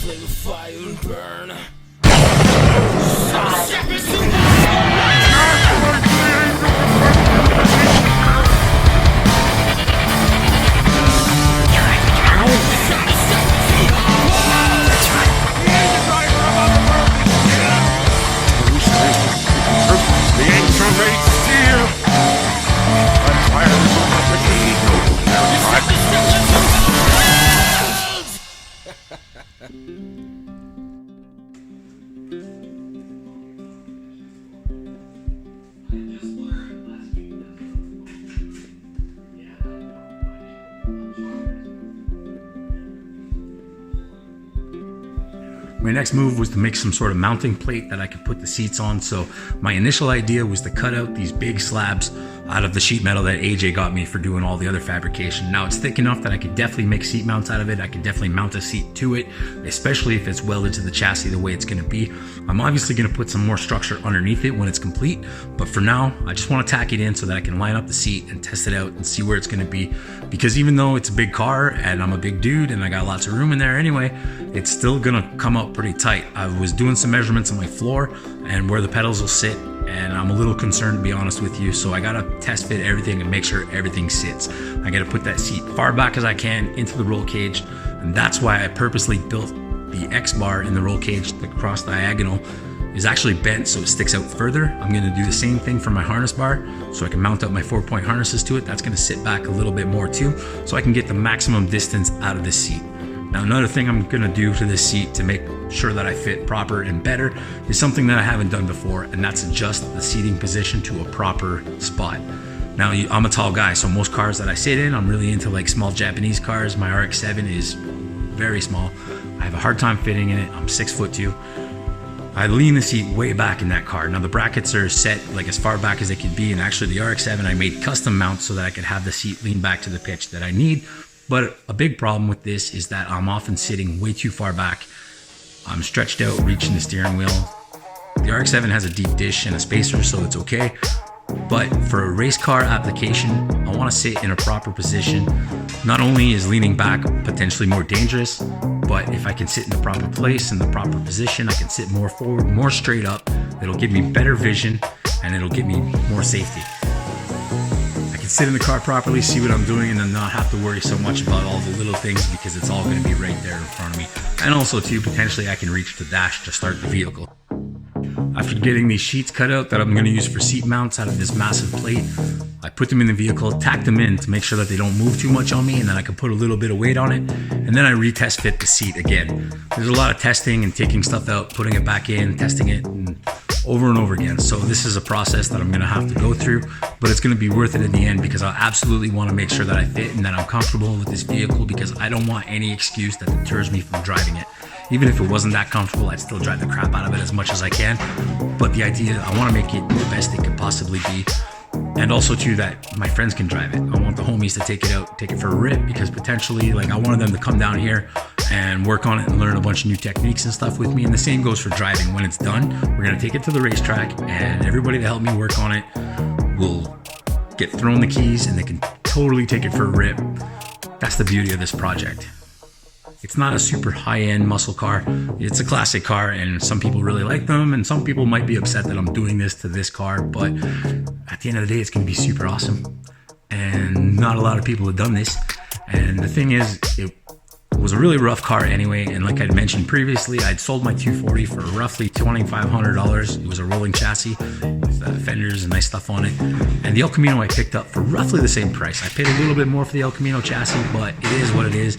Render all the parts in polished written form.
play with fire and burn. My next move was to make some sort of mounting plate that I could put the seats on. So my initial idea was to cut out these big slabs out of the sheet metal that AJ got me for doing all the other fabrication. Now it's thick enough that I could definitely make seat mounts out of it. I could definitely mount a seat to it, especially if it's welded to the chassis the way it's gonna be. I'm obviously gonna put some more structure underneath it when it's complete, but for now, I just wanna tack it in so that I can line up the seat and test it out and see where it's gonna be. Because even though it's a big car and I'm a big dude and I got lots of room in there anyway, it's still gonna come out pretty tight. I was doing some measurements on my floor and where the pedals will sit, and I'm a little concerned, to be honest with you. So I gotta test fit everything and make sure everything sits. I gotta put that seat far back as I can into the roll cage, and that's why I purposely built the X bar in the roll cage. The cross diagonal is actually bent so it sticks out further. I'm gonna do the same thing for my harness bar so I can mount up my 4-point harnesses to it. That's gonna sit back a little bit more too, so I can get the maximum distance out of this seat. Now, another thing I'm gonna do to this seat to make sure that I fit proper and better is something that I haven't done before, and that's adjust the seating position to a proper spot. Now, I'm a tall guy, so most cars that I sit in, I'm really into like small Japanese cars. My RX-7 is very small. I have a hard time fitting in it. I'm 6'2". I lean the seat way back in that car. Now the brackets are set like as far back as they can be, and actually the RX-7 I made custom mounts so that I could have the seat lean back to the pitch that I need. But a big problem with this is that I'm often sitting way too far back. I'm stretched out, reaching the steering wheel. The RX-7 has a deep dish and a spacer, so it's okay. But for a race car application, I want to sit in a proper position. Not only is leaning back potentially more dangerous, but if I can sit in the proper place, in the proper position, I can sit more forward, more straight up. It'll give me better vision and it'll give me more safety. I can sit in the car properly, see what I'm doing, and then not have to worry so much about all the little things because it's all going to be right there in front of me. And also too, potentially I can reach the dash to start the vehicle. After getting these sheets cut out that I'm going to use for seat mounts out of this massive plate, I put them in the vehicle, tacked them in to make sure that they don't move too much on me, and then I can put a little bit of weight on it, and then I retest fit the seat again. There's a lot of testing and taking stuff out, putting it back in, testing it, and over again. So this is a process that I'm going to have to go through, but it's going to be worth it in the end because I absolutely want to make sure that I fit and that I'm comfortable with this vehicle, because I don't want any excuse that deters me from driving it. Even if it wasn't that comfortable, I'd still drive the crap out of it as much as I can. But the idea, I want to make it the best it could possibly be. And also too, that my friends can drive it. I want the homies to take it out, take it for a rip, because potentially, like, I wanted them to come down here and work on it and learn a bunch of new techniques and stuff with me. And the same goes for driving. When it's done, we're gonna take it to the racetrack, and everybody that helped me work on it will get thrown the keys and they can totally take it for a rip. That's the beauty of this project. It's not a super high-end muscle car. It's a classic car, and some people really like them, and some people might be upset that I'm doing this to this car, but at the end of the day, it's gonna be super awesome. And not a lot of people have done this. And the thing is, it was a really rough car anyway, and like I'd mentioned previously, I'd sold my 240 for roughly $2,500. It was a rolling chassis with fenders and nice stuff on it. And the ElCamino I picked up for roughly the same price. I paid a little bit more for the ElCamino chassis, but it is what it is.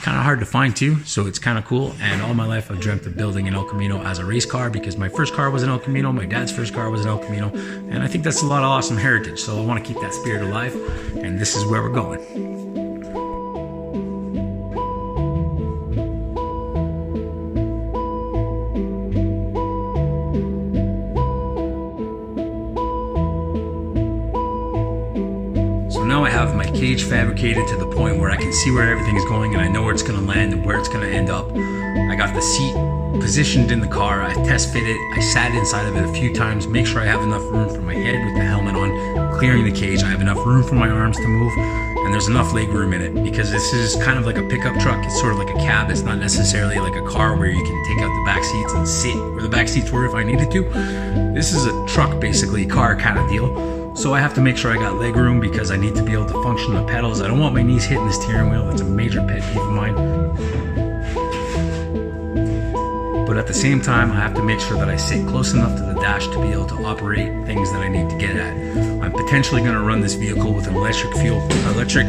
Kind of hard to find too, so it's kind of cool. And all my life I've dreamt of building an ElCamino as a race car, because my first car was an ElCamino, my dad's first car was an ElCamino, and I think that's a lot of awesome heritage. So I want to keep that spirit alive, and this is where we're going. Now I have my cage fabricated to the point where I can see where everything is going, and I know where it's going to land and where it's going to end up. I got the seat positioned in the car. I test fit it. I sat inside of it a few times, make sure I have enough room for my head with the helmet on, clearing the cage. I have enough room for my arms to move, and there's enough leg room in it, because this is kind of like a pickup truck. It's sort of like a cab. It's not necessarily like a car where you can take out the back seats and sit where the back seats were if I needed to. This is a truck, basically, car kind of deal. So I have to make sure I got leg room because I need to be able to function the pedals. I don't want my knees hitting the steering wheel. That's a major pet peeve of mine. But at the same time, I have to make sure that I sit close enough to the dash to be able to operate things that I need to get at. I'm potentially going to run this vehicle with an electric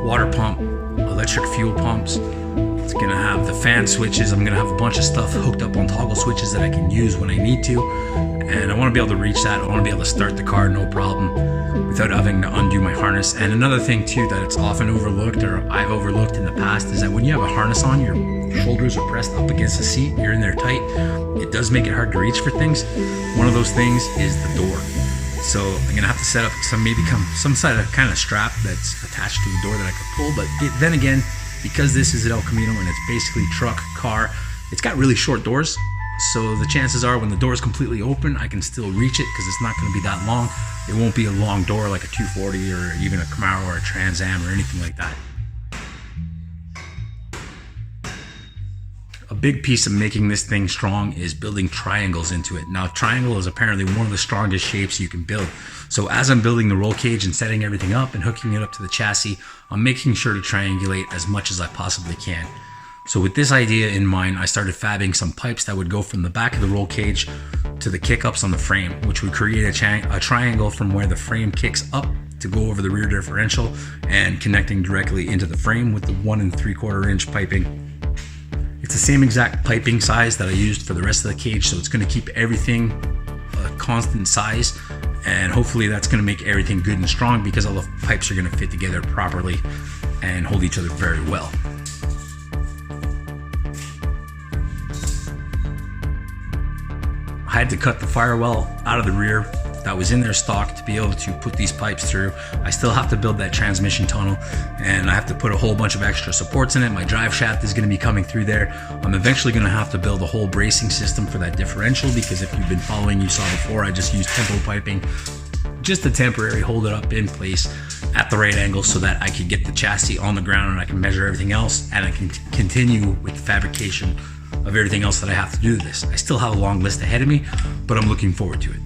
water pump, electric fuel pumps. It's going to have the fan switches. I'm going to have a bunch of stuff hooked up on toggle switches that I can use when I need to. And I want to be able to reach that. I want to be able to start the car no problem without having to undo my harness. And another thing too that it's often overlooked, or I've overlooked in the past, is that when you have a harness on, your shoulders are pressed up against the seat, you're in there tight. It does make it hard to reach for things. One of those things is the door. So I'm gonna have to set up some sort of kind of strap that's attached to the door that I could pull. But then again, because this is an ElCamino and it's basically truck, car, it's got really short doors. So the chances are when the door is completely open, I can still reach it because it's not going to be that long. It won't be a long door like a 240 or even a Camaro or a Trans Am or anything like that. A big piece of making this thing strong is building triangles into it. Now, triangle is apparently one of the strongest shapes you can build. So as I'm building the roll cage and setting everything up and hooking it up to the chassis, I'm making sure to triangulate as much as I possibly can. So with this idea in mind, I started fabbing some pipes that would go from the back of the roll cage to the kick-ups on the frame, which would create a triangle from where the frame kicks up to go over the rear differential and connecting directly into the frame with the 1 3/4 inch piping. It's the same exact piping size that I used for the rest of the cage, so it's going to keep everything a constant size, and hopefully that's going to make everything good and strong because all the pipes are going to fit together properly and hold each other very well. I had to cut the firewall out of the rear that was in their stock to be able to put these pipes through. I still have to build that transmission tunnel, and I have to put a whole bunch of extra supports in it. My drive shaft is going to be coming through there. I'm eventually going to have to build a whole bracing system for that differential, because if you've been following, you saw before, I just used tempo piping just to temporarily hold it up in place at the right angle so that I can get the chassis on the ground and I can measure everything else, and I can continue with the fabrication of everything else that I have to do to this. I still have a long list ahead of me, but I'm looking forward to it.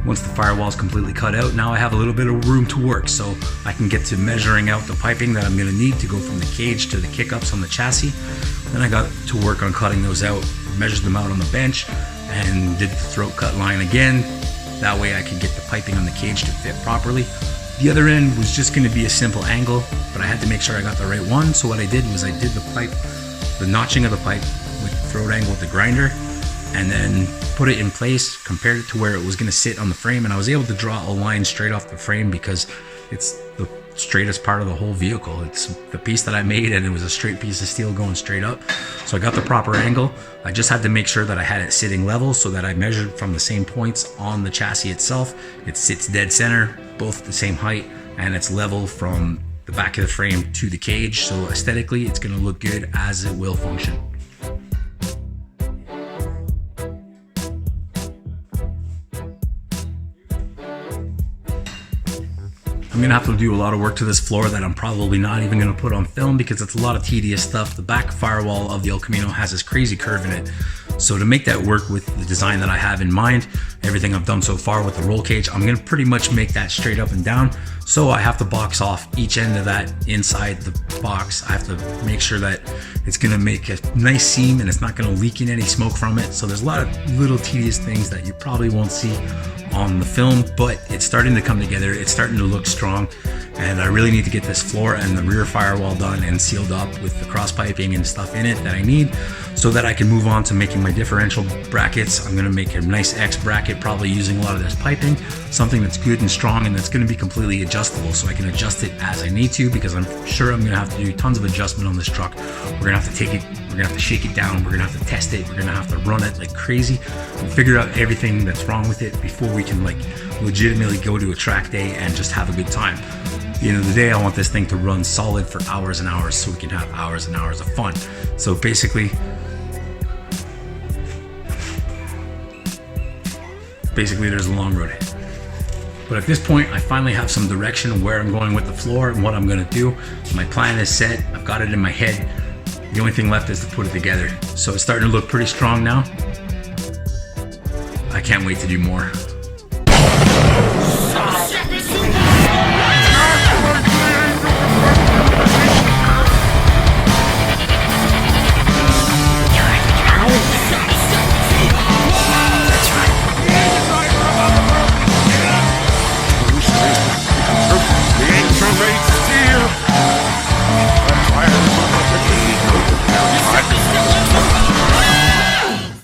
Once the firewall is completely cut out, now I have a little bit of room to work, so I can get to measuring out the piping that I'm going to need to go from the cage to the kick-ups on the chassis. Then I got to work on cutting those out, measured them out on the bench, and did the throat cut line again. That way I could get the piping on the cage to fit properly. The other end was just going to be a simple angle, but I had to make sure I got the right one. So what I did was I did the notching of the pipe with the throat angle with the grinder, and then put it in place, compared it to where it was going to sit on the frame, and I was able to draw a line straight off the frame because it's the straightest part of the whole vehicle. It's the piece that I made, and it was a straight piece of steel going straight up. So I got the proper angle. I just had to make sure that I had it sitting level so that I measured from the same points on the chassis itself. It sits dead center, both the same height, and it's level from the back of the frame to the cage. So aesthetically, it's going to look good as it will function. I'm gonna have to do a lot of work to this floor that I'm probably not even gonna put on film because it's a lot of tedious stuff. The back firewall of the ElCamino has this crazy curve in it. So to make that work with the design that I have in mind, everything I've done so far with the roll cage, I'm gonna pretty much make that straight up and down. So I have to box off each end of that inside the box. I have to make sure that it's gonna make a nice seam and it's not gonna leak in any smoke from it. So there's a lot of little tedious things that you probably won't see on the film, but it's starting to come together. It's starting to look strong, and I really need to get this floor and the rear firewall done and sealed up with the cross piping and stuff in it that I need so that I can move on to making my differential brackets. I'm gonna make a nice X bracket, probably using a lot of this piping, something that's good and strong and that's gonna be completely adjustable so I can adjust it as I need to, because I'm sure I'm gonna have to do tons of adjustment on this truck. We're gonna have to take it, we're gonna have to shake it down, we're gonna have to test it, we're gonna have to run it like crazy and figure out everything that's wrong with it before we can like legitimately go to a track day and just have a good time. At the end of the day, I want this thing to run solid for hours and hours so we can have hours and hours of fun. So basically, basically there's a long road ahead. But at this point, I finally have some direction of where I'm going with the floor and what I'm gonna do. My plan is set, I've got it in my head. The only thing left is to put it together. So it's starting to look pretty strong now. I can't wait to do more.